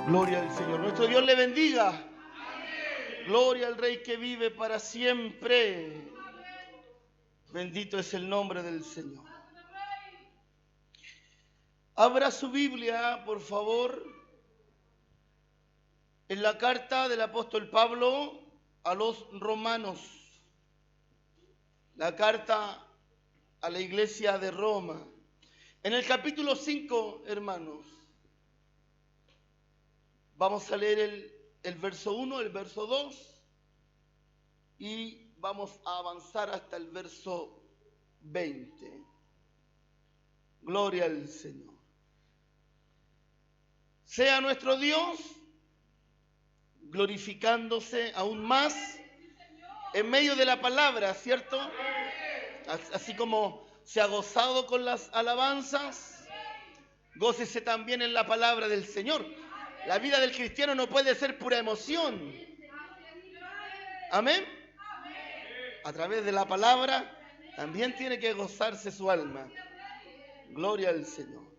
Gloria al Señor. Nuestro Dios le bendiga. Amén. Gloria al Rey que vive para siempre. Bendito es el nombre del Señor. Abra su Biblia, por favor, en la carta del apóstol Pablo a los romanos. La carta a la iglesia de Roma. En el capítulo 5, hermanos, vamos a leer el verso 1, el verso 2 y vamos a avanzar hasta el verso 20. Gloria al Señor. Sea nuestro Dios glorificándose aún más en medio de la palabra, ¿cierto? Así como se ha gozado con las alabanzas, gócese también en la palabra del Señor. La vida del cristiano no puede ser pura emoción. Amén. A través de la palabra también tiene que gozarse su alma. Gloria al Señor.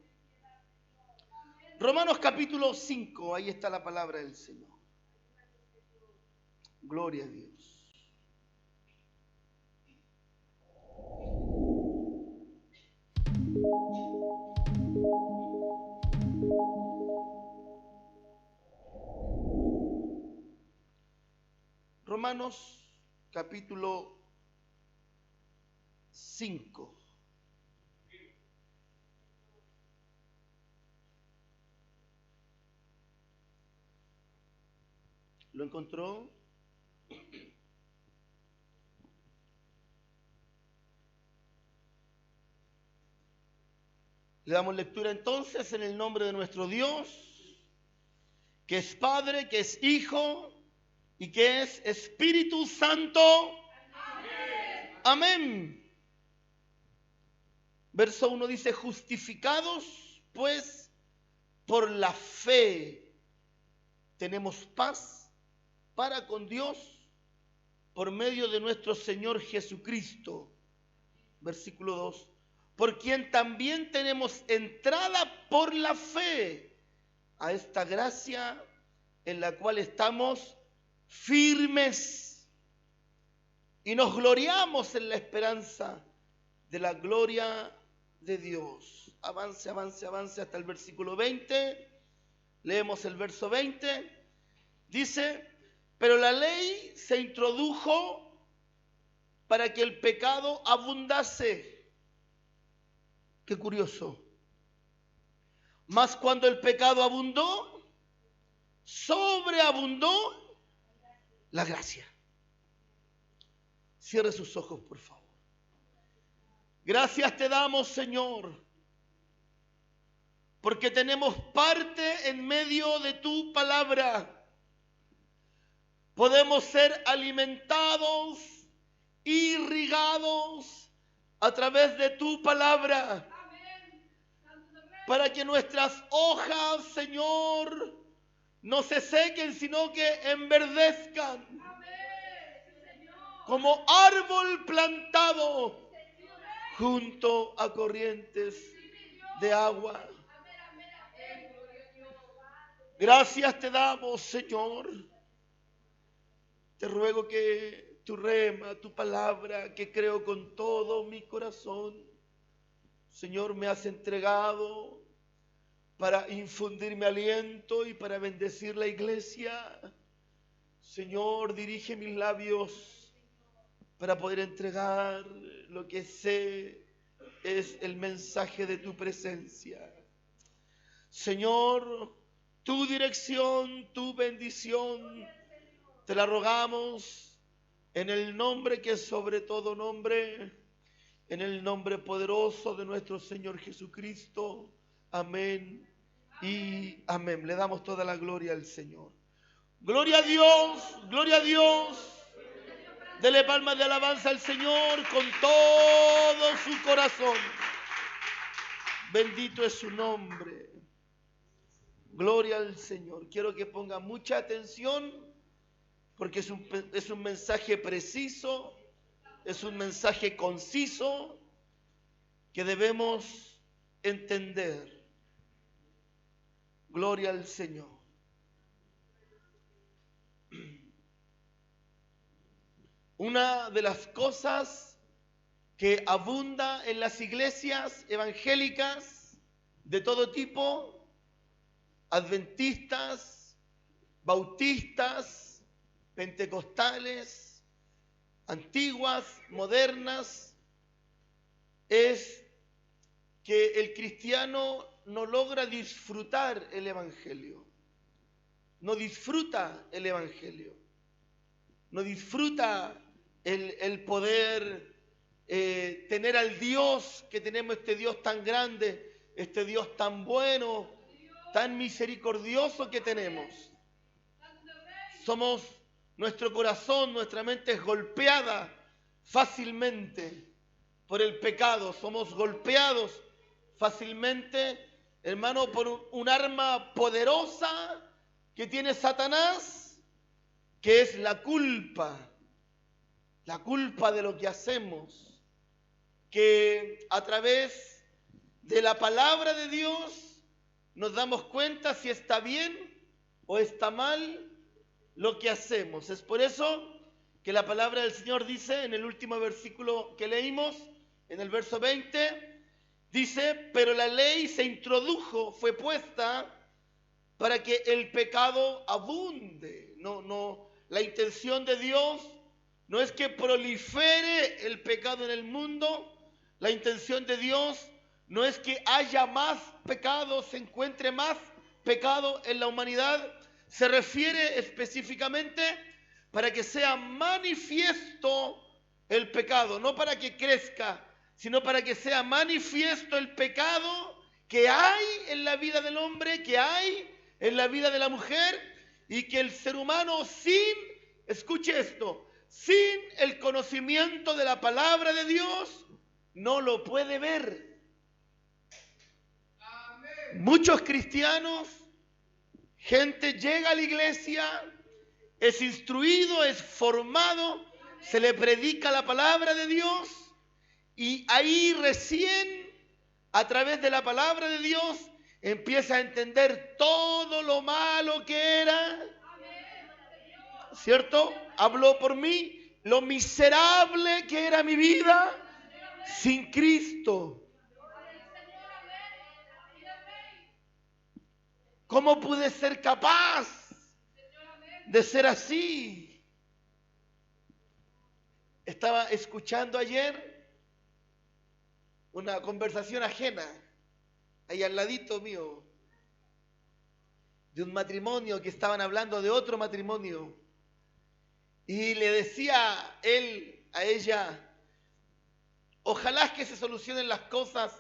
Romanos capítulo 5, ahí está la palabra del Señor. Gloria a Dios. Romanos capítulo 5. ¿Lo encontró? Le damos lectura entonces en el nombre de nuestro Dios, que es Padre, que es Hijo y que es Espíritu Santo. Amén. Amén. Verso 1 dice: justificados pues por la fe tenemos paz para con Dios por medio de nuestro Señor Jesucristo. Versículo 2. Por quien también tenemos entrada por la fe a esta gracia en la cual estamos firmes y nos gloriamos en la esperanza de la gloria de Dios. Avance hasta el versículo 20. Leemos el verso 20. Dice: pero la ley se introdujo para que el pecado abundase. Qué curioso. Mas cuando el pecado abundó, sobreabundó la gracia. Cierre sus ojos, por favor. Gracias te damos, Señor, porque tenemos parte en medio de tu palabra. Podemos ser alimentados, irrigados a través de tu palabra, para que nuestras hojas, Señor, no se sequen, sino que enverdezcan como árbol plantado junto a corrientes de agua. Gracias te damos, Señor. Te ruego que tu rema, tu palabra, que creo con todo mi corazón, Señor, me has entregado para infundirme aliento y para bendecir la iglesia. Señor, dirige mis labios para poder entregar lo que sé es el mensaje de tu presencia. Señor, tu dirección, tu bendición, te la rogamos en el nombre que es sobre todo nombre, en el nombre poderoso de nuestro Señor Jesucristo. Amén y amén. Le damos toda la gloria al Señor. Gloria a Dios, gloria a Dios. Dele palmas de alabanza al Señor con todo su corazón. Bendito es su nombre. Gloria al Señor. Quiero que ponga mucha atención porque es un mensaje preciso, es un mensaje conciso que debemos entender. Gloria al Señor. Una de las cosas que abunda en las iglesias evangélicas de todo tipo, adventistas, bautistas, pentecostales, antiguas, modernas, es que el cristiano no logra disfrutar el evangelio. No disfruta el evangelio. No disfruta el poder tener al Dios que tenemos, este Dios tan grande, este Dios tan bueno, tan misericordioso que tenemos. Nuestro corazón, nuestra mente es golpeada fácilmente por el pecado. Somos golpeados fácilmente, hermano, por un arma poderosa que tiene Satanás, que es la culpa de lo que hacemos, que a través de la palabra de Dios nos damos cuenta si está bien o está mal lo que hacemos. Es por eso que la palabra del Señor dice en el último versículo que leímos, en el verso 20, dice: pero la ley se introdujo, fue puesta para que el pecado abunde. La intención de Dios no es que prolifere el pecado en el mundo. La intención de Dios no es que haya más pecado, se encuentre más pecado en la humanidad. Se refiere específicamente para que sea manifiesto el pecado, no para que crezca, sino para que sea manifiesto el pecado que hay en la vida del hombre, que hay en la vida de la mujer, y que el ser humano escuche esto, sin el conocimiento de la palabra de Dios, no lo puede ver. Amén. Muchos cristianos, gente llega a la iglesia, es instruido, es formado, se le predica la palabra de Dios, y ahí recién, a través de la palabra de Dios, empieza a entender todo lo malo que era, ¿cierto? Habló por mí, lo miserable que era mi vida sin Cristo. ¿Cómo pude ser capaz de ser así? Estaba escuchando ayer una conversación ajena, ahí al ladito mío, de un matrimonio que estaban hablando de otro matrimonio. Y le decía él a ella: ojalá que se solucionen las cosas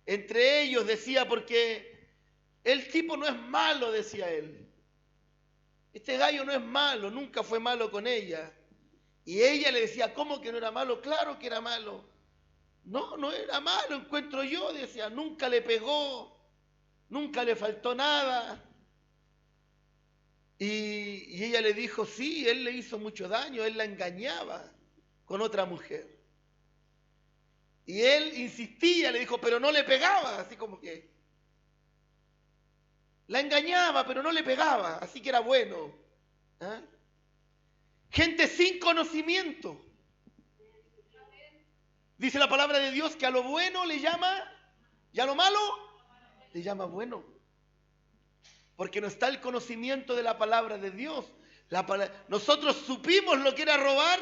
entre ellos, decía, porque el tipo no es malo, decía él. Este gallo no es malo, nunca fue malo con ella. Y ella le decía: ¿cómo que no era malo? Claro que era malo. No era malo, encuentro yo, decía, nunca le pegó, nunca le faltó nada. Y ella le dijo: sí, él le hizo mucho daño, él la engañaba con otra mujer. Y él insistía, le dijo, pero no le pegaba, así como que la engañaba, pero no le pegaba, así que era bueno. ¿Ah? Gente sin conocimiento. Dice la palabra de Dios que a lo bueno le llama, y a lo malo le llama bueno. Porque no está el conocimiento de la palabra de Dios. Nosotros supimos lo que era robar.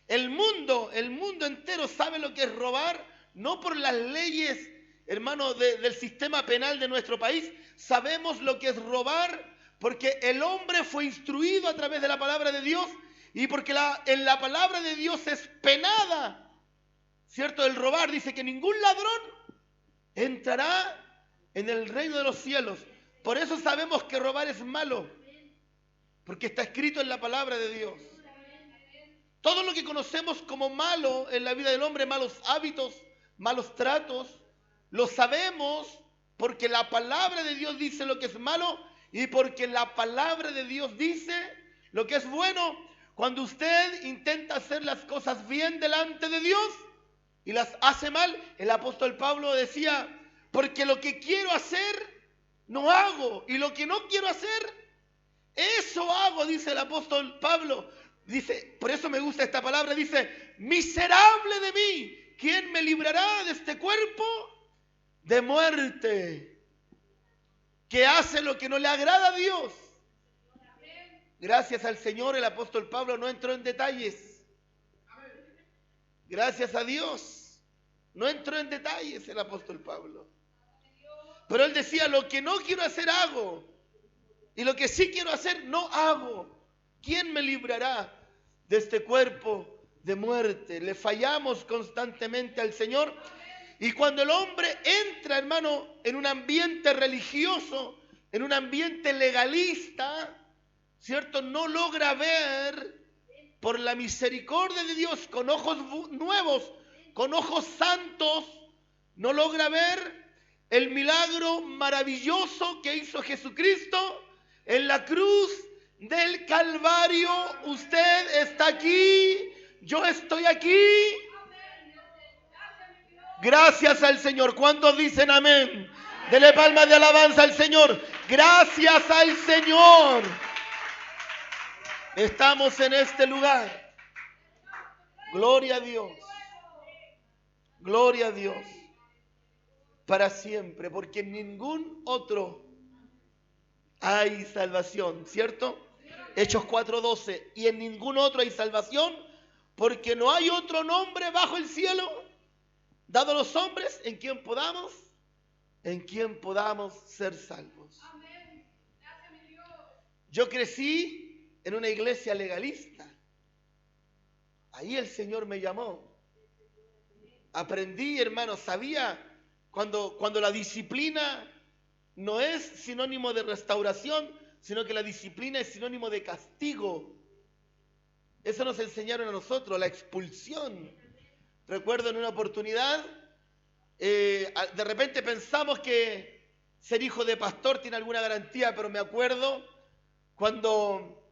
El mundo entero sabe lo que es robar, no por las leyes, hermano, del sistema penal de nuestro país. Sabemos lo que es robar porque el hombre fue instruido a través de la palabra de Dios, y porque en la palabra de Dios es penada, ¿cierto? El robar, dice que ningún ladrón entrará en el reino de los cielos. Por eso sabemos que robar es malo, porque está escrito en la palabra de Dios. Todo lo que conocemos como malo en la vida del hombre, malos hábitos, malos tratos, lo sabemos porque la palabra de Dios dice lo que es malo, y porque la palabra de Dios dice lo que es bueno. Cuando usted intenta hacer las cosas bien delante de Dios y las hace mal, el apóstol Pablo decía: porque lo que quiero hacer no hago, y lo que no quiero hacer, eso hago, dice el apóstol Pablo. Dice, por eso me gusta esta palabra, dice, miserable de mí, ¿quién me librará de este cuerpo de muerte? Que hace lo que no le agrada a Dios. Gracias al Señor, el apóstol Pablo no entró en detalles. Gracias a Dios, no entró en detalles el apóstol Pablo. Pero él decía, lo que no quiero hacer hago, y lo que sí quiero hacer no hago. ¿Quién me librará de este cuerpo de muerte? Le fallamos constantemente al Señor. Y cuando el hombre entra, hermano, en un ambiente religioso, en un ambiente legalista, ¿cierto? No logra ver por la misericordia de Dios con ojos nuevos, con ojos santos, no logra ver el milagro maravilloso que hizo Jesucristo en la cruz del Calvario. Usted está aquí, yo estoy aquí. Gracias al Señor. ¿Cuántos dicen amén? Dele palmas de alabanza al Señor. Gracias al Señor. Estamos en este lugar. Gloria a Dios. Gloria a Dios. Para siempre, porque en ningún otro hay salvación, ¿cierto? Hechos 4:12. Y en ningún otro hay salvación, porque no hay otro nombre bajo el cielo dado a los hombres en quien podamos ser salvos. Yo crecí en una iglesia legalista. Ahí el Señor me llamó. Aprendí, hermano, sabía cuando la disciplina no es sinónimo de restauración, sino que la disciplina es sinónimo de castigo. Eso nos enseñaron a nosotros, la expulsión. Recuerdo en una oportunidad, de repente pensamos que ser hijo de pastor tiene alguna garantía, pero me acuerdo cuando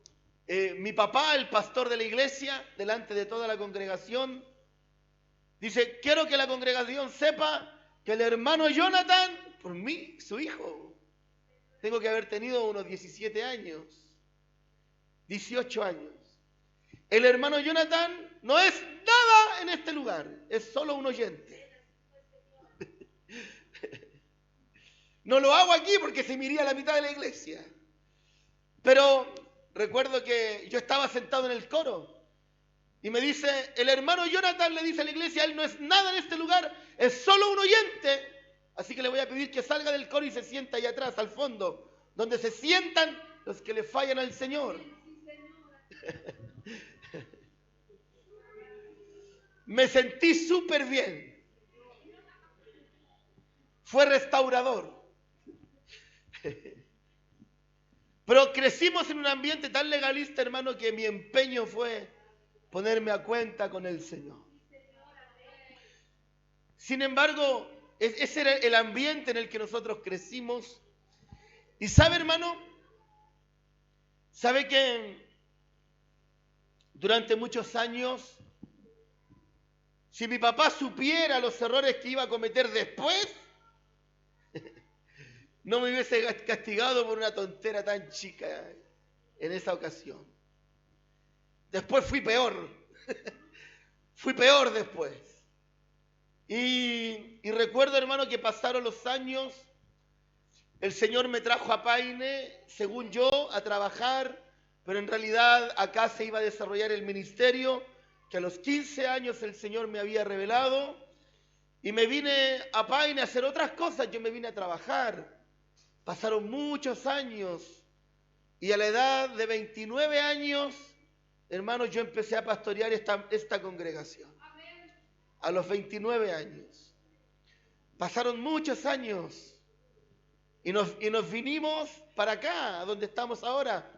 mi papá, el pastor de la iglesia, delante de toda la congregación, dice, quiero que la congregación sepa que el hermano Jonathan, por mí, su hijo, tengo que haber tenido unos 17 años, 18 años. El hermano Jonathan no es nada en este lugar, es solo un oyente. No lo hago aquí porque se me iría a la mitad de la iglesia. Pero recuerdo que yo estaba sentado en el coro y me dice, el hermano Jonathan le dice a la iglesia, él no es nada en este lugar, es solo un oyente. Así que le voy a pedir que salga del coro y se sienta allá atrás, al fondo, donde se sientan los que le fallan al Señor. Me sentí súper bien. Fue restaurador. Pero crecimos en un ambiente tan legalista, hermano, que mi empeño fue ponerme a cuenta con el Señor. Sin embargo, ese era el ambiente en el que nosotros crecimos. Y sabe, hermano, sabe que durante muchos años, si mi papá supiera los errores que iba a cometer después, no me hubiese castigado por una tontera tan chica en esa ocasión. Después fui peor. Fui peor después. Y recuerdo, hermano, que pasaron los años. El Señor me trajo a Paine, según yo, a trabajar, pero en realidad acá se iba a desarrollar el ministerio que a los 15 años el Señor me había revelado. Y me vine a Paine a hacer otras cosas. Yo me vine a trabajar. Pasaron muchos años y a la edad de 29 años, hermanos, yo empecé a pastorear esta congregación. A los 29 años. Pasaron muchos años y nos vinimos para acá, a donde estamos ahora.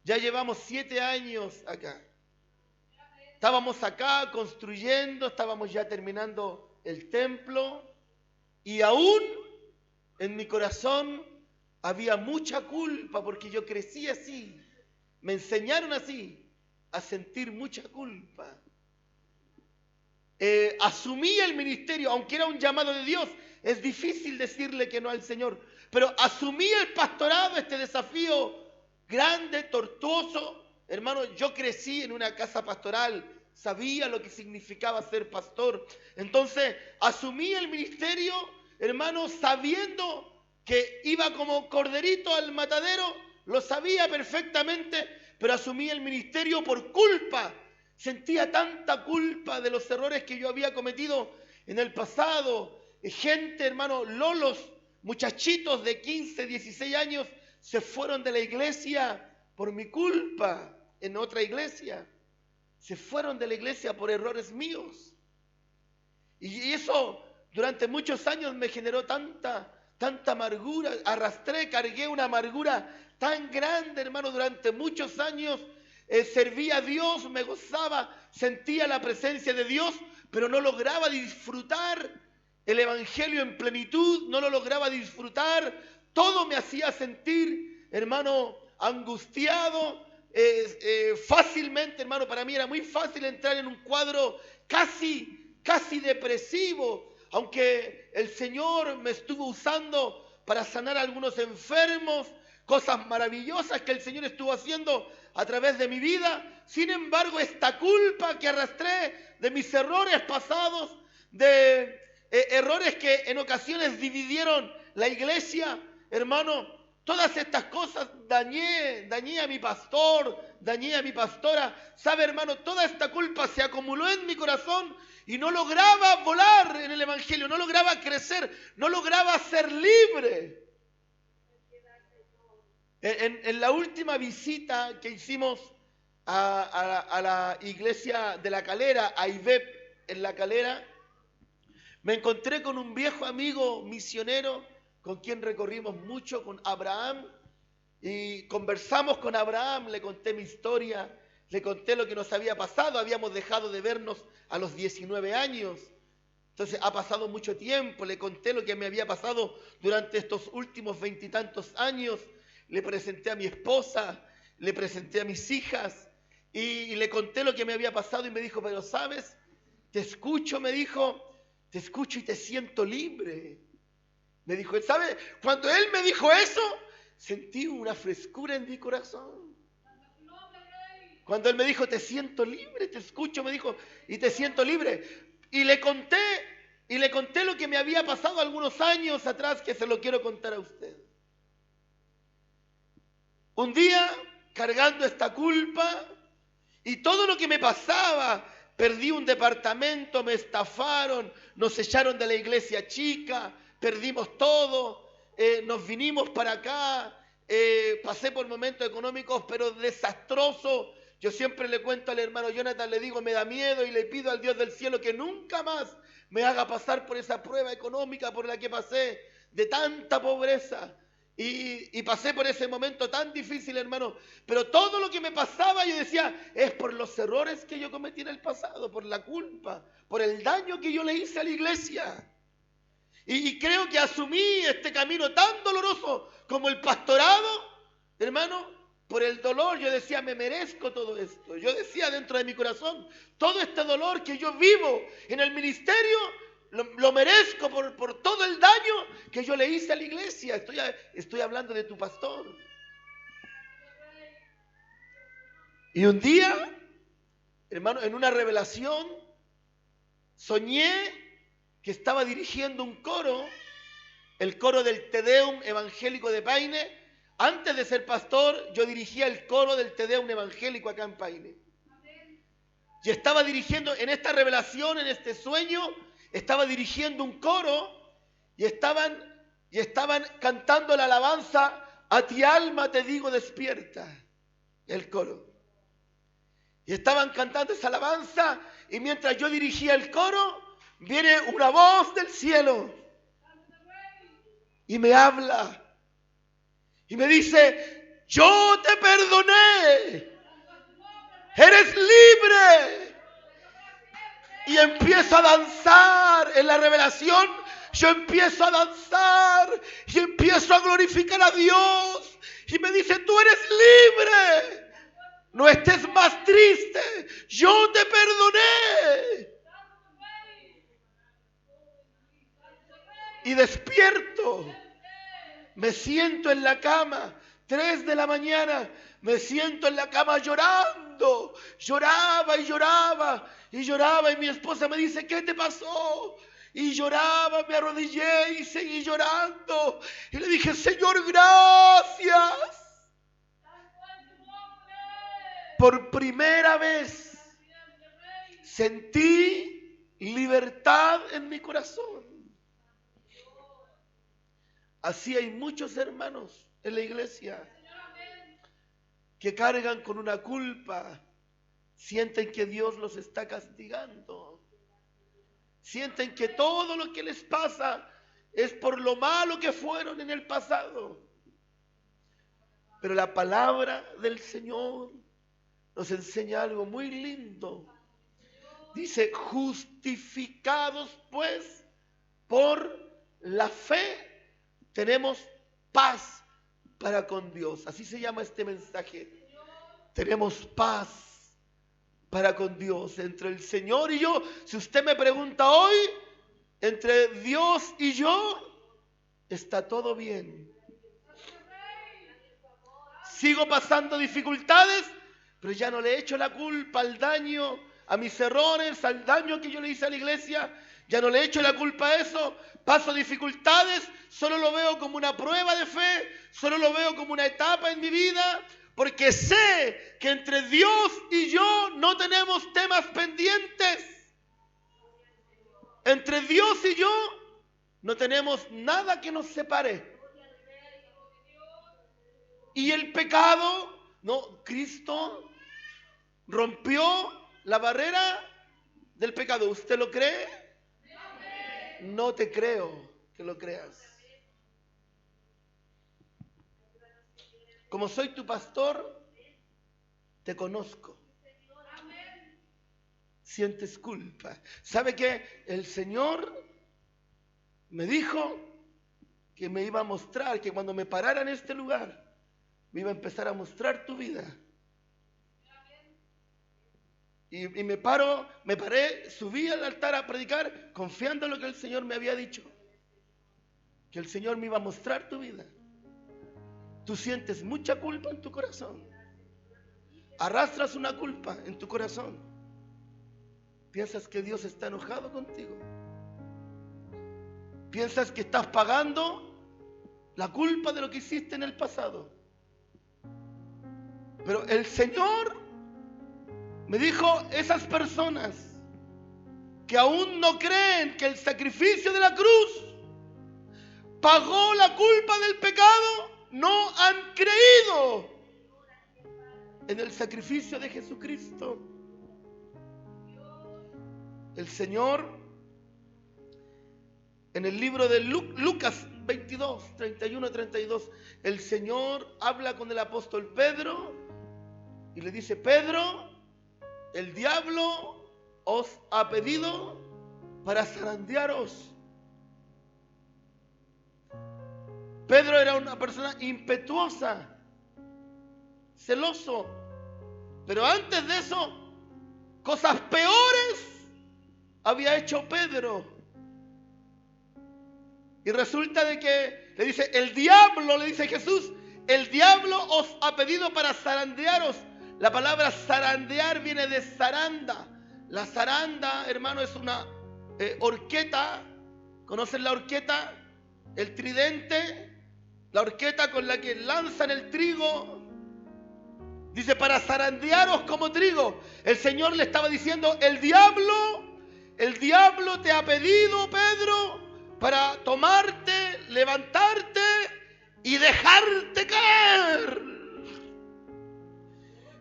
Ya llevamos 7 años acá. Estábamos acá construyendo, estábamos ya terminando el templo y aún en mi corazón había mucha culpa porque yo crecí así. Me enseñaron así, a sentir mucha culpa. Asumí el ministerio, aunque era un llamado de Dios. Es difícil decirle que no al Señor. Pero asumí el pastorado, este desafío grande, tortuoso. hermano, yo crecí en una casa pastoral, sabía lo que significaba ser pastor. Entonces, asumí el ministerio, hermano, sabiendo que iba como corderito al matadero, lo sabía perfectamente, pero asumí el ministerio por culpa. Sentía tanta culpa de los errores que yo había cometido en el pasado. Gente, hermano, lolos, muchachitos de 15, 16 años, se fueron de la iglesia por mi culpa en otra iglesia. Se fueron de la iglesia por errores míos. Y eso durante muchos años me generó tanta amargura. Cargué una amargura tan grande, hermano, durante muchos años. Servía a Dios, me gozaba, sentía la presencia de Dios, pero no lograba disfrutar el evangelio en plenitud, no lo lograba disfrutar. Todo me hacía sentir, hermano, angustiado. Fácilmente, hermano, para mí era muy fácil entrar en un cuadro casi depresivo, aunque el Señor me estuvo usando para sanar a algunos enfermos, cosas maravillosas que el Señor estuvo haciendo a través de mi vida. Sin embargo, esta culpa que arrastré de mis errores pasados, de errores que en ocasiones dividieron la iglesia, hermano, todas estas cosas dañé a mi pastor, dañé a mi pastora. ¿Sabe, hermano? Toda esta culpa se acumuló en mi corazón y no lograba volar en el evangelio, no lograba crecer, no lograba ser libre. En la última visita que hicimos a la iglesia de La Calera, a IVEP en La Calera, me encontré con un viejo amigo misionero con quien recorrimos mucho, con Abraham, y conversamos con Abraham, le conté mi historia, le conté lo que nos había pasado. Habíamos dejado de vernos a los 19 años, entonces ha pasado mucho tiempo. Le conté lo que me había pasado durante estos últimos 20 y tantos años. Le presenté a mi esposa, le presenté a mis hijas y le conté lo que me había pasado y me dijo, pero sabes, te escucho, me dijo, te escucho y te siento libre. Me dijo, ¿sabe? Cuando él me dijo eso, sentí una frescura en mi corazón. Cuando él me dijo, te siento libre, te escucho, me dijo, y te siento libre. Y le conté lo que me había pasado algunos años atrás, que se lo quiero contar a usted. Un día, cargando esta culpa y todo lo que me pasaba, perdí un departamento, me estafaron, nos echaron de la iglesia chica, perdimos todo, nos vinimos para acá, pasé por momentos económicos pero desastrosos. Yo siempre le cuento al hermano Jonathan, le digo, me da miedo y le pido al Dios del cielo que nunca más me haga pasar por esa prueba económica por la que pasé, de tanta pobreza. Y pasé por ese momento tan difícil, hermano. Pero todo lo que me pasaba, yo decía, es por los errores que yo cometí en el pasado, por la culpa, por el daño que yo le hice a la iglesia. Y creo que asumí este camino tan doloroso como el pastorado, hermano, por el dolor. Yo decía, me merezco todo esto. Yo decía dentro de mi corazón, todo este dolor que yo vivo en el ministerio, lo merezco por todo el daño que yo le hice a la iglesia. Estoy hablando de tu pastor. Y un día, hermano, en una revelación, soñé que estaba dirigiendo un coro, el coro del Te Deum evangélico de Paine. Antes de ser pastor, yo dirigía el coro del Te Deum evangélico acá en Paine. Y estaba dirigiendo, en esta revelación, en este sueño, estaba dirigiendo un coro y estaban cantando la alabanza, a ti alma te digo despierta, el coro. Y estaban cantando esa alabanza y mientras yo dirigía el coro, viene una voz del cielo y me habla y me dice, yo te perdoné, eres libre. Y empiezo a danzar en la revelación. Yo empiezo a danzar y empiezo a glorificar a Dios. Y me dice, tú eres libre. No estés más triste. Yo te perdoné. Y despierto. Me siento en la cama. 3 de la mañana. Me siento en la cama llorando. Lloraba y lloraba y lloraba. Y mi esposa me dice, ¿qué te pasó? Y lloraba, me arrodillé y seguí llorando. Y le dije, Señor, gracias. Por primera vez sentí libertad en mi corazón. Así hay muchos hermanos en la iglesia que cargan con una culpa. Sienten que Dios los está castigando. Sienten que todo lo que les pasa es por lo malo que fueron en el pasado. Pero la palabra del Señor nos enseña algo muy lindo. Dice, justificados pues por la fe, tenemos paz para con Dios. Así se llama este mensaje. Tenemos paz para con Dios, entre el Señor y yo. Si usted me pregunta hoy, entre Dios y yo, está todo bien. Sigo pasando dificultades, pero ya no le echo la culpa al daño, a mis errores, al daño que yo le hice a la iglesia. Ya no le echo la culpa a eso. Paso dificultades, solo lo veo como una prueba de fe, solo lo veo como una etapa en mi vida, porque sé que entre Dios y yo no tenemos temas pendientes. Entre Dios y yo no tenemos nada que nos separe. Y el pecado, no, Cristo rompió la barrera del pecado. ¿Usted lo cree? No te creo que lo creas. Como soy tu pastor, te conozco. Sientes culpa. ¿Sabe qué? El Señor me dijo que me iba a mostrar, que cuando me parara en este lugar, me iba a empezar a mostrar tu vida. Y me paré, subí al altar a predicar, confiando en lo que el Señor me había dicho. Que el Señor me iba a mostrar tu vida. Tú sientes mucha culpa en tu corazón. Arrastras una culpa en tu corazón. Piensas que Dios está enojado contigo. Piensas que estás pagando la culpa de lo que hiciste en el pasado. Pero el Señor me dijo, esas personas que aún no creen que el sacrificio de la cruz pagó la culpa del pecado, no han creído en el sacrificio de Jesucristo. El Señor, en el libro de Lucas 22, 31 y 32, el Señor habla con el apóstol Pedro y le dice, Pedro, el diablo os ha pedido para zarandearos. Pedro era una persona impetuosa, celoso, pero antes de eso, cosas peores había hecho Pedro. Y resulta de que le dice, el diablo, le dice Jesús, el diablo os ha pedido para zarandearos. La palabra zarandear viene de zaranda. La zaranda, hermano, es una horqueta. ¿Conocen la horqueta? El tridente, la horqueta con la que lanzan el trigo. Dice, para zarandearos como trigo. El Señor le estaba diciendo, el diablo te ha pedido, Pedro, para tomarte, levantarte y dejarte caer.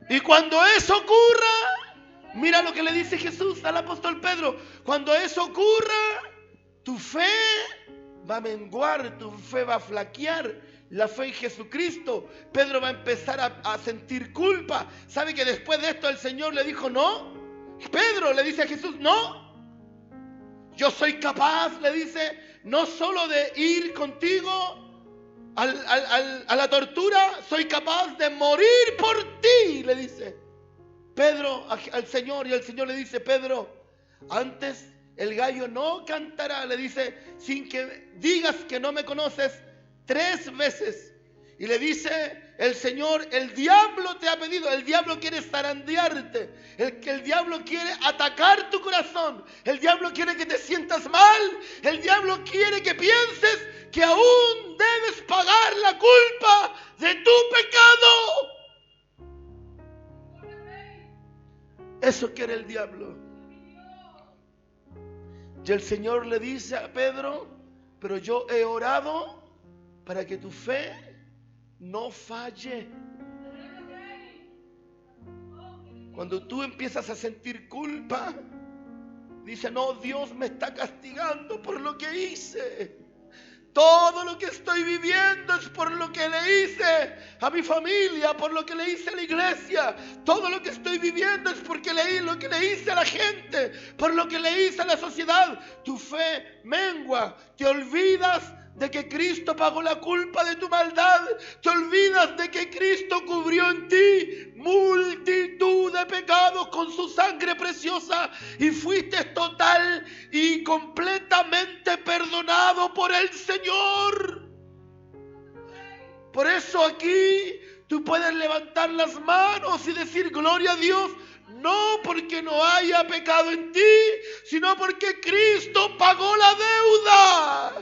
Y cuando eso ocurra, mira lo que le dice Jesús al apóstol Pedro, cuando eso ocurra, tu fe va a menguar, tu fe va a flaquear, la fe en Jesucristo. Pedro va a empezar a sentir culpa. ¿Sabe que después de esto el Señor le dijo no? Pedro le dice a Jesús, no, yo soy capaz, le dice, no solo de ir contigo a la tortura, soy capaz de morir por ti, le dice Pedro al Señor. Y el Señor le dice, Pedro, antes el gallo no cantará, le dice, sin que digas que no me conoces 3 veces. Y le dice, el diablo te ha pedido, el diablo quiere zarandearte, el diablo quiere atacar tu corazón, el diablo quiere que te sientas mal, el diablo quiere que pienses que aún debes pagar la culpa de tu pecado. Eso quiere el diablo. Y el Señor le dice a Pedro: pero yo he orado para que tu fe no falle. Cuando tú empiezas a sentir culpa, dice: no, Dios me está castigando por lo que hice. Todo lo que estoy viviendo es por lo que le hice a mi familia, por lo que le hice a la iglesia. Todo lo que estoy viviendo es porque lo que le hice a la gente, por lo que le hice a la sociedad. Tu fe mengua, te olvidas de que Cristo pagó la culpa de tu maldad. Te olvidas de que Cristo cubrió en ti multitud de pecados con su sangre preciosa y fuiste total y completamente perdonado por el Señor. Por eso aquí tú puedes levantar las manos y decir: gloria a Dios. No porque no haya pecado en ti, sino porque Cristo pagó la deuda.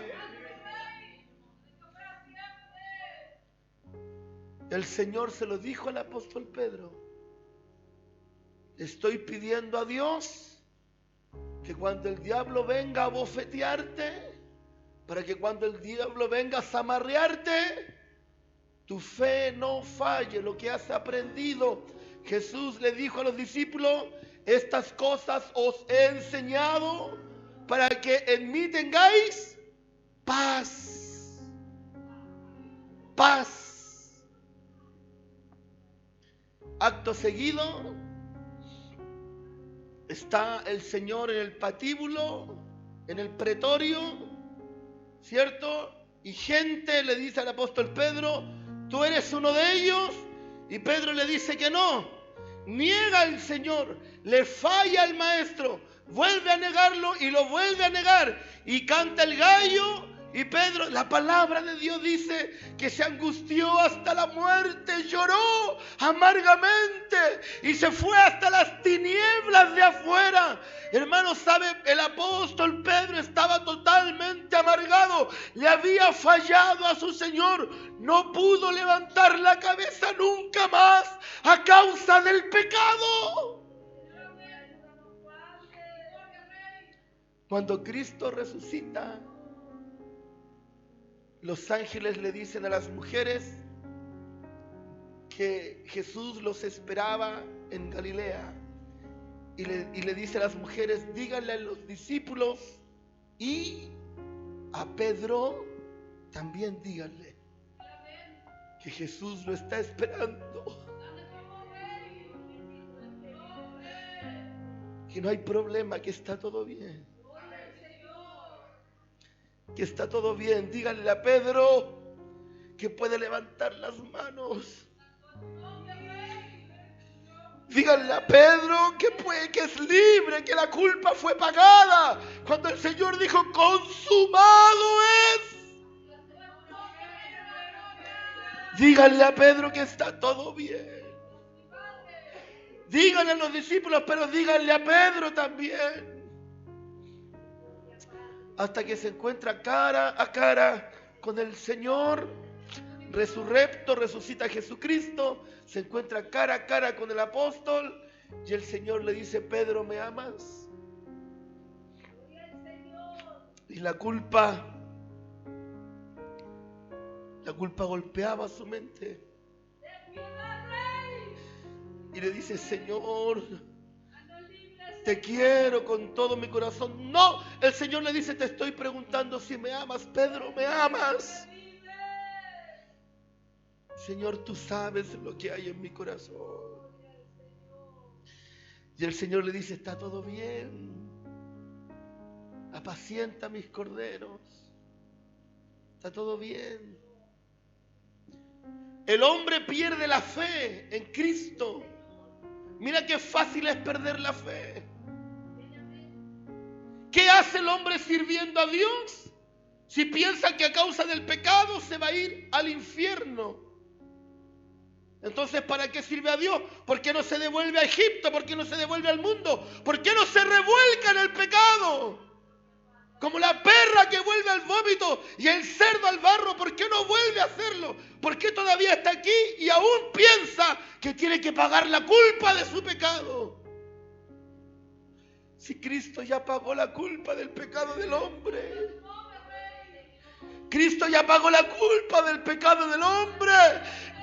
El Señor se lo dijo al apóstol Pedro: estoy pidiendo a Dios que cuando el diablo venga a bofetearte, para que cuando el diablo venga a zamarrearte, tu fe no falle, lo que has aprendido. Jesús le dijo a los discípulos: estas cosas os he enseñado para que en mí tengáis paz. Paz. Acto seguido, está el Señor en el patíbulo, en el pretorio, ¿cierto? Y gente le dice al apóstol Pedro: ¿tú eres uno de ellos? Y Pedro le dice que no. Niega al Señor, le falla al maestro, vuelve a negarlo y lo vuelve a negar. Y canta el gallo. Y Pedro, la palabra de Dios dice que se angustió hasta la muerte, lloró amargamente y se fue hasta las tinieblas de afuera. Hermanos, ¿sabe? El apóstol Pedro estaba totalmente amargado, le había fallado a su Señor, no pudo levantar la cabeza nunca más a causa del pecado. Cuando Cristo resucita, los ángeles le dicen a las mujeres que Jesús los esperaba en Galilea. Y le dice a las mujeres: díganle a los discípulos y a Pedro también díganle que Jesús lo está esperando. Que no hay problema, que está todo bien. Que está todo bien. Díganle a Pedro que puede levantar las manos. Díganle a Pedro que es libre, que la culpa fue pagada. Cuando el Señor dijo: consumado es. Díganle a Pedro que está todo bien. Díganle a los discípulos, pero díganle a Pedro también. Hasta que se encuentra cara a cara con el Señor resurrecto, resucita Jesucristo, se encuentra cara a cara con el apóstol y el Señor le dice: Pedro, ¿me amas? Y la culpa golpeaba su mente y le dice: Señor, te quiero con todo mi corazón. No, el Señor le dice: te estoy preguntando si me amas. Pedro, ¿me amas? Señor, tú sabes lo que hay en mi corazón. Y el Señor le dice: está todo bien. Apacienta mis corderos. Está todo bien. El hombre pierde la fe en Cristo. Mira qué fácil es perder la fe. ¿Qué hace el hombre sirviendo a Dios? Si piensa que a causa del pecado se va a ir al infierno. Entonces, ¿para qué sirve a Dios? ¿Por qué no se devuelve a Egipto? ¿Por qué no se devuelve al mundo? ¿Por qué no se revuelca en el pecado? Como la perra que vuelve al vómito y el cerdo al barro, ¿por qué no vuelve a hacerlo? ¿Por qué todavía está aquí y aún piensa que tiene que pagar la culpa de su pecado? Si Cristo ya pagó la culpa del pecado del hombre. Cristo ya pagó la culpa del pecado del hombre.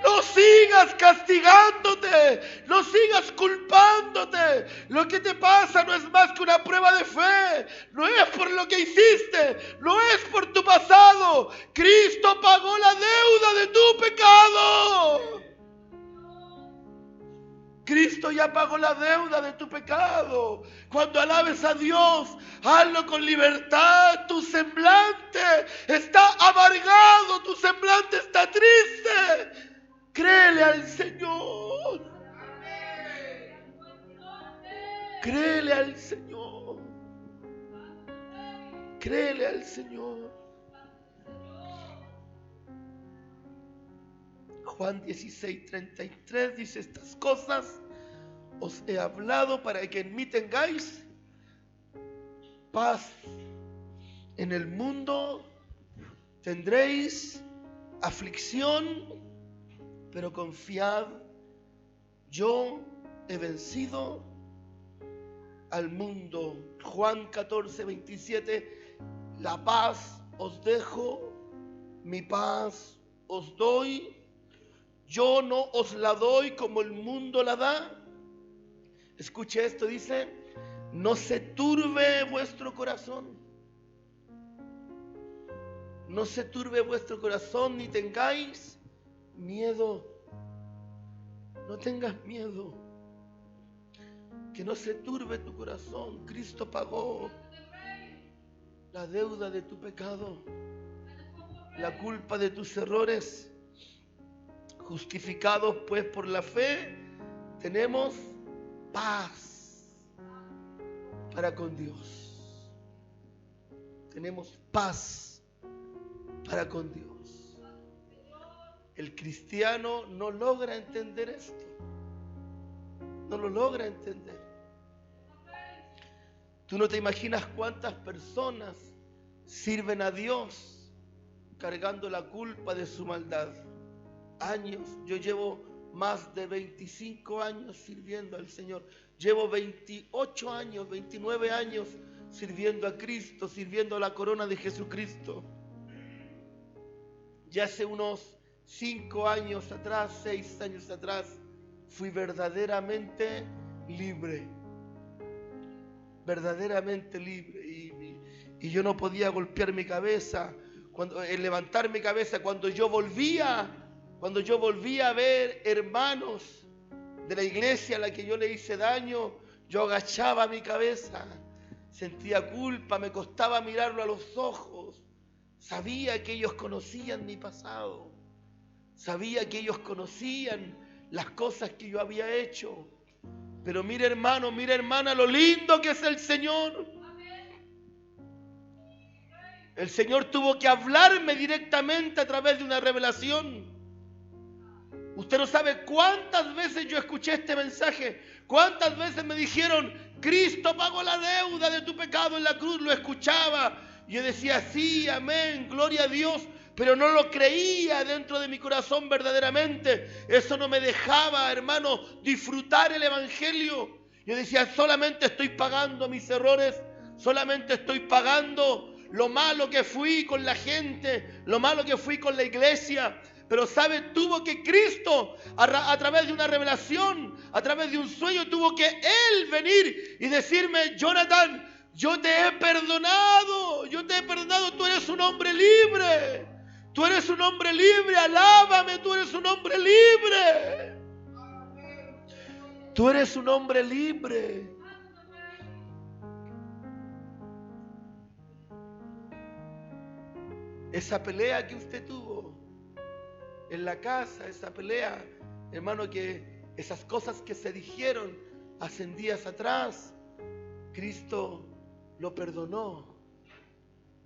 No sigas castigándote, no sigas culpándote. Lo que te pasa no es más que una prueba de fe. No es por lo que hiciste, no es por tu pasado. Cristo pagó la deuda de tu pecado. Cristo ya pagó la deuda de tu pecado. Cuando alabes a Dios, hazlo con libertad. Tu semblante está amargado, tu semblante está triste. Créele al Señor. Créele al Señor. Créele al Señor. Juan 16:33 dice: estas cosas os he hablado para que en mí tengáis paz. En el mundo tendréis aflicción, pero confiad, yo he vencido al mundo. Juan 14:27, la paz os dejo, mi paz os doy. Yo no os la doy como el mundo la da. Escuche esto, dice: no se turbe vuestro corazón. No se turbe vuestro corazón ni tengáis miedo. No tengas miedo. Que no se turbe tu corazón. Cristo pagó la deuda de tu pecado, la culpa de tus errores. Justificados pues por la fe, tenemos paz para con Dios. Tenemos paz para con Dios. El cristiano no logra entender esto. No lo logra entender. Tú no te imaginas cuántas personas sirven a Dios cargando la culpa de su maldad. Años, yo llevo más de 25 años sirviendo al Señor. Llevo 28 años, 29 años sirviendo a Cristo, sirviendo a la corona de Jesucristo. Ya hace unos 5 años atrás, 6 años atrás, fui verdaderamente libre. Verdaderamente libre. Y yo no podía golpear mi cabeza, levantar mi cabeza cuando yo volvía a ver hermanos de la iglesia a la que yo le hice daño. Yo agachaba mi cabeza, sentía culpa, me costaba mirarlo a los ojos. Sabía que ellos conocían mi pasado, sabía que ellos conocían las cosas que yo había hecho. Pero mira, hermano, mira, hermana, lo lindo que es el Señor. El Señor tuvo que hablarme directamente a través de una revelación. Usted no sabe cuántas veces yo escuché este mensaje, cuántas veces me dijeron: Cristo pagó la deuda de tu pecado en la cruz. Lo escuchaba y yo decía: sí, amén, gloria a Dios, pero no lo creía dentro de mi corazón verdaderamente. Eso no me dejaba, hermano, disfrutar el evangelio. Yo decía: solamente estoy pagando mis errores, solamente estoy pagando lo malo que fui con la gente, lo malo que fui con la iglesia. Pero sabe, tuvo que Cristo, a través de una revelación, a través de un sueño, tuvo que Él venir y decirme: Jonathan, yo te he perdonado, tú eres un hombre libre. Tú eres un hombre libre, alábame, tú eres un hombre libre. Tú eres un hombre libre. Esa pelea que usted tuvo en la casa, esa pelea, hermano, que esas cosas que se dijeron hace días atrás, Cristo lo perdonó.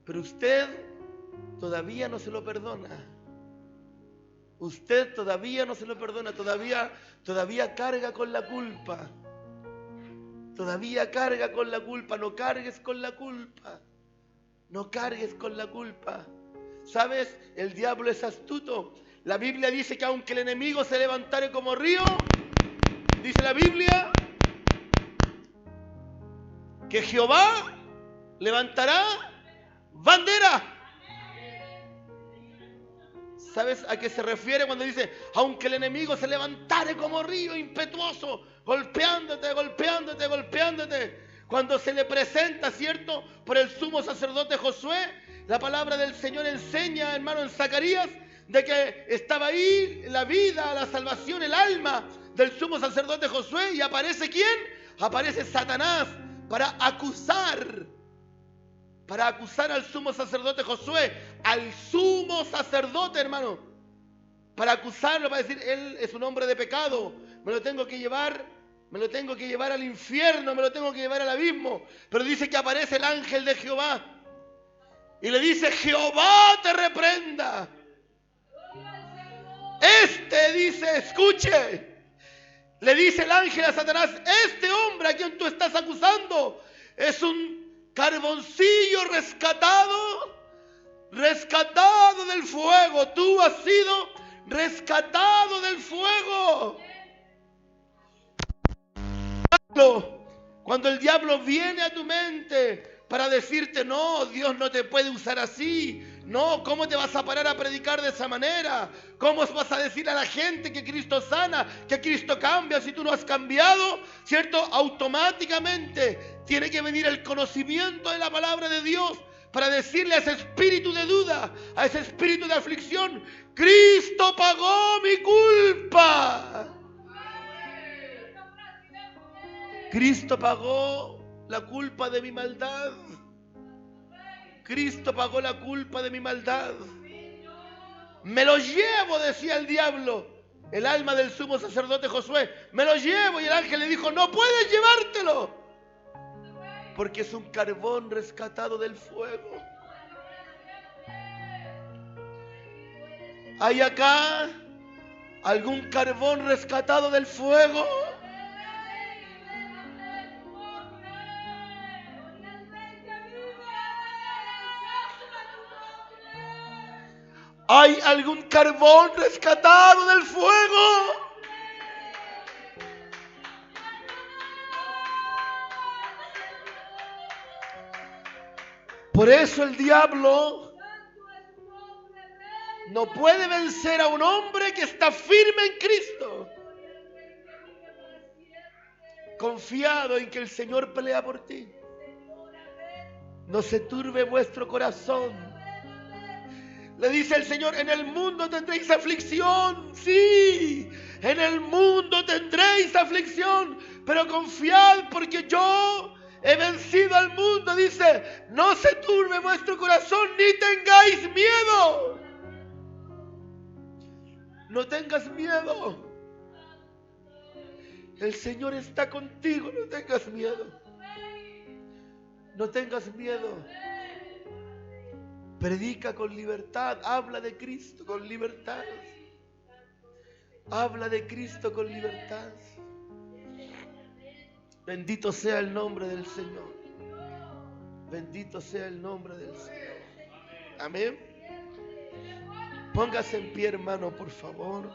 Pero usted todavía no se lo perdona. Usted todavía no se lo perdona, todavía carga con la culpa. Todavía carga con la culpa. No cargues con la culpa. No cargues con la culpa. ¿Sabes? El diablo es astuto. La Biblia dice que aunque el enemigo se levantare como río, dice la Biblia, que Jehová levantará bandera. ¿Sabes a qué se refiere cuando dice, aunque el enemigo se levantare como río impetuoso, golpeándote, golpeándote, golpeándote? Cuando se le presenta, ¿cierto?, por el sumo sacerdote Josué, la palabra del Señor enseña, hermano, en Zacarías, de que estaba ahí la vida, la salvación, el alma del sumo sacerdote Josué. ¿Y aparece quién? Aparece Satanás para acusar al sumo sacerdote Josué, al sumo sacerdote, hermano, para acusarlo, para decir, él es un hombre de pecado, me lo tengo que llevar al infierno, me lo tengo que llevar al abismo. Pero dice que aparece el ángel de Jehová y le dice, Jehová te reprenda. Dice, escuche, le dice el ángel a Satanás, este hombre a quien tú estás acusando es un carboncillo rescatado del fuego. Tú has sido rescatado del fuego. Cuando el diablo viene a tu mente para decirte, no, Dios no te puede usar así. No, ¿cómo te vas a parar a predicar de esa manera? ¿Cómo vas a decir a la gente que Cristo sana, que Cristo cambia si tú no has cambiado? ¿Cierto? Automáticamente tiene que venir el conocimiento de la palabra de Dios para decirle a ese espíritu de duda, a ese espíritu de aflicción, Cristo pagó mi culpa. Cristo pagó la culpa de mi maldad. Cristo pagó la culpa de mi maldad. Me lo llevo, decía el diablo, el alma del sumo sacerdote Josué. Me lo llevo, y el ángel le dijo, no puedes llevártelo, porque es un carbón rescatado del fuego. ¿Hay acá algún carbón rescatado del fuego? ¿Hay algún carbón rescatado del fuego? Por eso el diablo no puede vencer a un hombre que está firme en Cristo, confiado en que el Señor pelea por ti. No se turbe vuestro corazón. Le dice el Señor, en el mundo tendréis aflicción. Sí, en el mundo tendréis aflicción, pero confiad porque yo he vencido al mundo. Dice, no se turbe vuestro corazón ni tengáis miedo. No tengas miedo. El Señor está contigo, no tengas miedo. No tengas miedo. Predica con libertad, habla de Cristo con libertad. Habla de Cristo con libertad. Bendito sea el nombre del Señor. Bendito sea el nombre del Señor. Amén. Póngase en pie, hermano, por favor.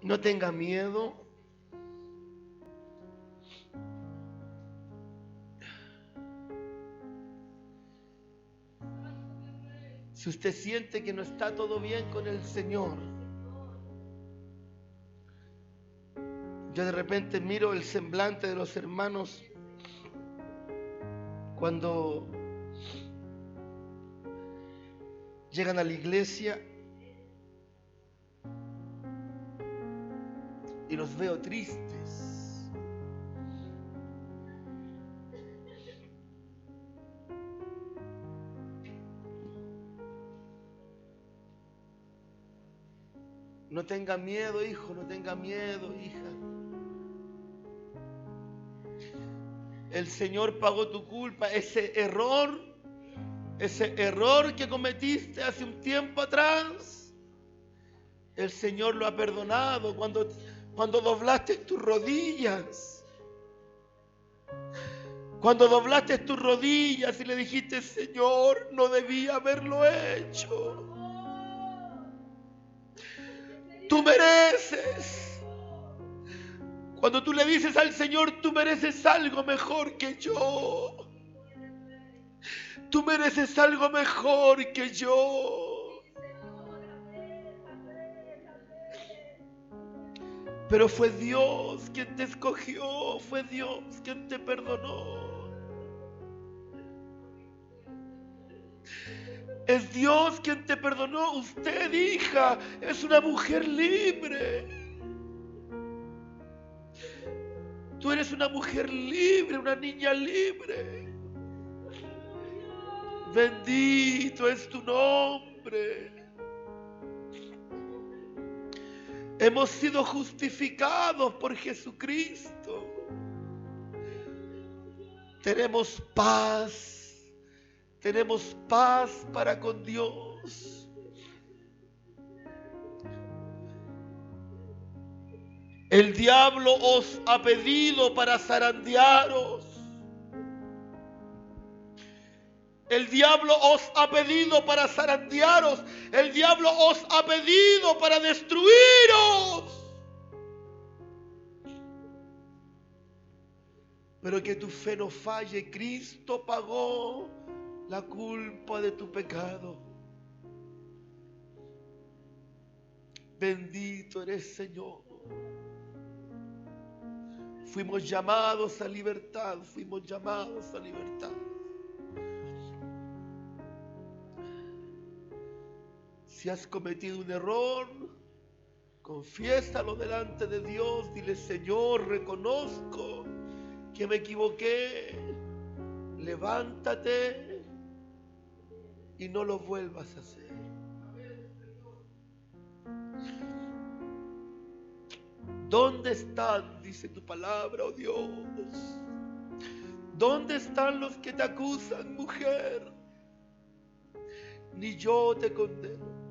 No tenga miedo. Si usted siente que no está todo bien con el Señor, yo de repente miro el semblante de los hermanos cuando llegan a la iglesia y los veo tristes. No tenga miedo, hijo, no tenga miedo, hija. El Señor pagó tu culpa. Ese error ese error que cometiste hace un tiempo atrás, el Señor lo ha perdonado cuando doblaste tus rodillas. Cuando doblaste tus rodillas y le dijiste: Señor, no debía haberlo hecho. Tú mereces. Cuando tú le dices al Señor: tú mereces algo mejor que yo. Tú mereces algo mejor que yo. Pero fue Dios quien te escogió, fue Dios quien te perdonó. Es Dios quien te perdonó. Usted, hija, es una mujer libre. Tú eres una mujer libre, una niña libre. Bendito es tu nombre. Hemos sido justificados por Jesucristo. Tenemos paz. Tenemos paz para con Dios. El diablo os ha pedido para zarandearos. El diablo os ha pedido para zarandearos. El diablo os ha pedido para destruiros. Pero que tu fe no falle. Cristo pagó la culpa de tu pecado. Bendito eres, Señor. Fuimos llamados a libertad. Fuimos llamados a libertad. Si has cometido un error, confiésalo delante de Dios. Dile: Señor, reconozco que me equivoqué. Levántate y no lo vuelvas a hacer. ¿Dónde están, dice tu palabra, oh Dios? ¿Dónde están los que te acusan, mujer? Ni yo te condeno.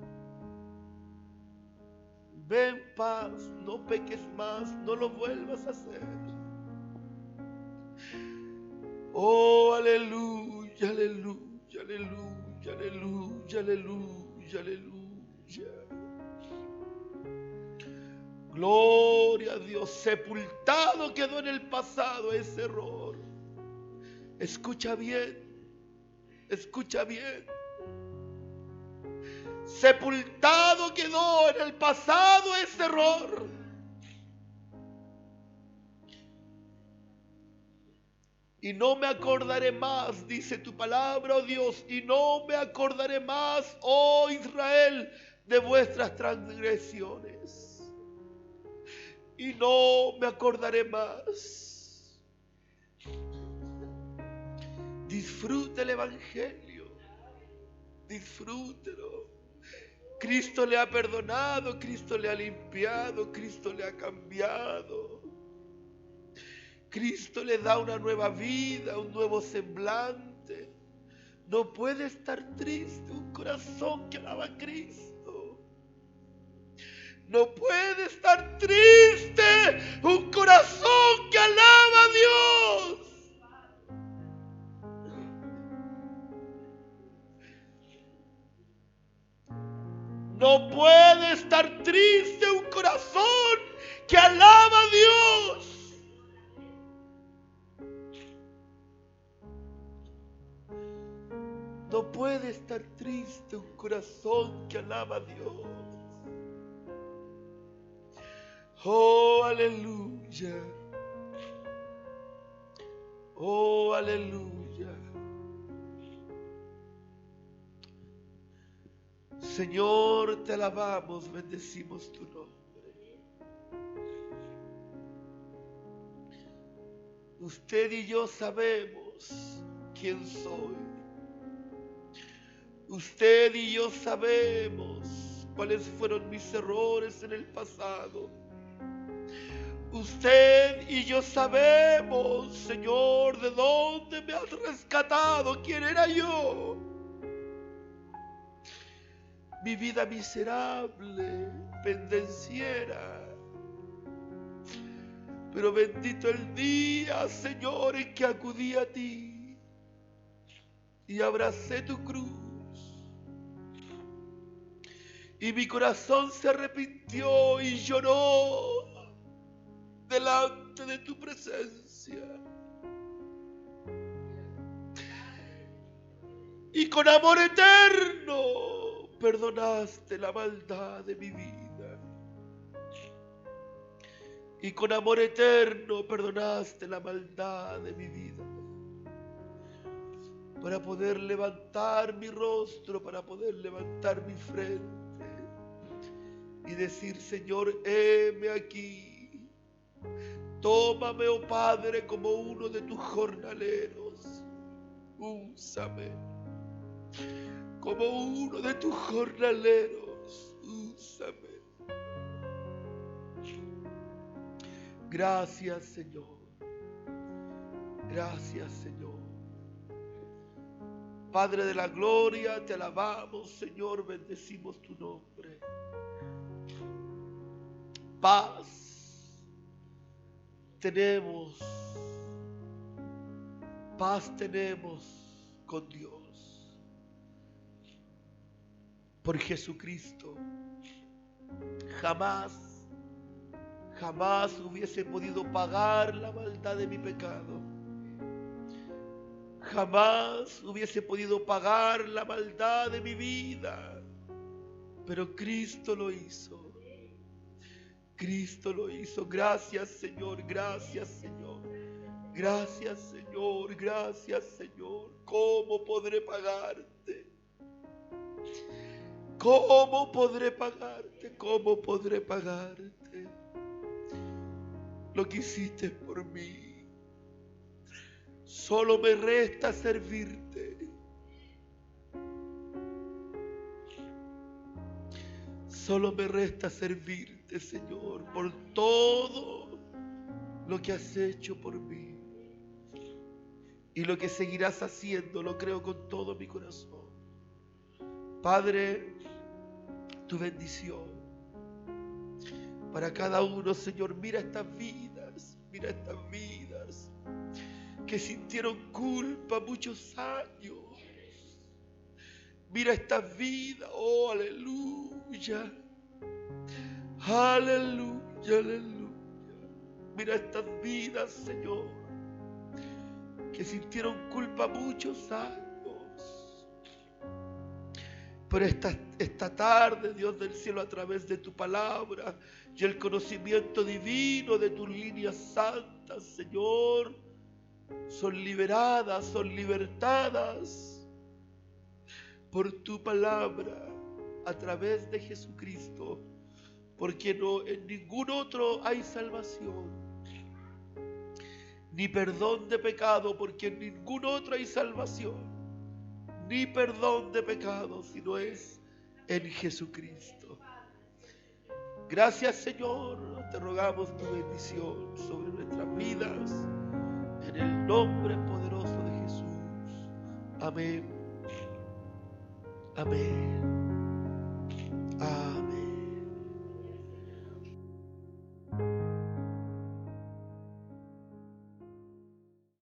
Ve en paz, no peques más, no lo vuelvas a hacer. Oh, aleluya, aleluya, aleluya, aleluya, aleluya, aleluya. Gloria a Dios. Sepultado quedó en el pasado ese error. Escucha bien, escucha bien. Sepultado quedó en el pasado ese error. Y no me acordaré más, dice tu palabra, oh Dios, y no me acordaré más, oh Israel, de vuestras transgresiones. Y no me acordaré más. Disfrute el Evangelio. Disfrútelo. Cristo le ha perdonado, Cristo le ha limpiado, Cristo le ha cambiado. Cristo le da una nueva vida, un nuevo semblante. No puede estar triste un corazón que alaba a Cristo. No puede estar triste un corazón que alaba a Dios. No puede estar triste un corazón que alaba a Dios. No puede estar triste un corazón que alaba a Dios. Oh, aleluya. Oh, aleluya. Señor, te alabamos, bendecimos tu nombre. Usted y yo sabemos quién soy. Usted y yo sabemos cuáles fueron mis errores en el pasado. Usted y yo sabemos, Señor, de dónde me has rescatado, quién era yo. mi vida miserable, pendenciera. Pero bendito el día, Señor, en que acudí a ti y abracé tu cruz. Y mi corazón se arrepintió y lloró delante de tu presencia. Y con amor eterno perdonaste la maldad de mi vida. Y con amor eterno perdonaste la maldad de mi vida. Para poder levantar mi rostro, para poder levantar mi frente y decir: Señor, heme aquí. Tómame, oh Padre, como uno de tus jornaleros. Úsame como uno de tus jornaleros. Úsame. Gracias, Señor. Gracias, Señor. Padre de la gloria, te alabamos, Señor, bendecimos tu nombre. Paz tenemos con Dios por Jesucristo. Jamás hubiese podido pagar la maldad de mi pecado. Jamás hubiese podido pagar la maldad de mi vida. Pero Cristo lo hizo. Cristo lo hizo. Gracias, Señor. Gracias, Señor. Gracias, Señor. Gracias, Señor. ¿Cómo podré pagarte? ¿Cómo podré pagarte? ¿Cómo podré pagarte lo que hiciste por mí? Solo me resta servirte. Solo me resta servirte, Señor, por todo lo que has hecho por mí. Y lo que seguirás haciendo, lo creo con todo mi corazón. Padre, tu bendición para cada uno, Señor. Mira estas vidas que sintieron culpa muchos años. Mira estas vidas, oh, aleluya, aleluya, aleluya. Mira estas vidas, Señor, que sintieron culpa muchos años. Pero esta tarde, Dios del cielo, a través de tu palabra y el conocimiento divino de tus líneas santas, Señor, son liberadas, son libertadas por tu palabra a través de Jesucristo, porque no en ningún otro hay salvación, ni perdón de pecado, porque en ningún otro hay salvación, ni perdón de pecado, sino es en Jesucristo. Gracias, Señor, te rogamos tu bendición sobre nuestras vidas, en el nombre poderoso de Jesús. Amén. Amén.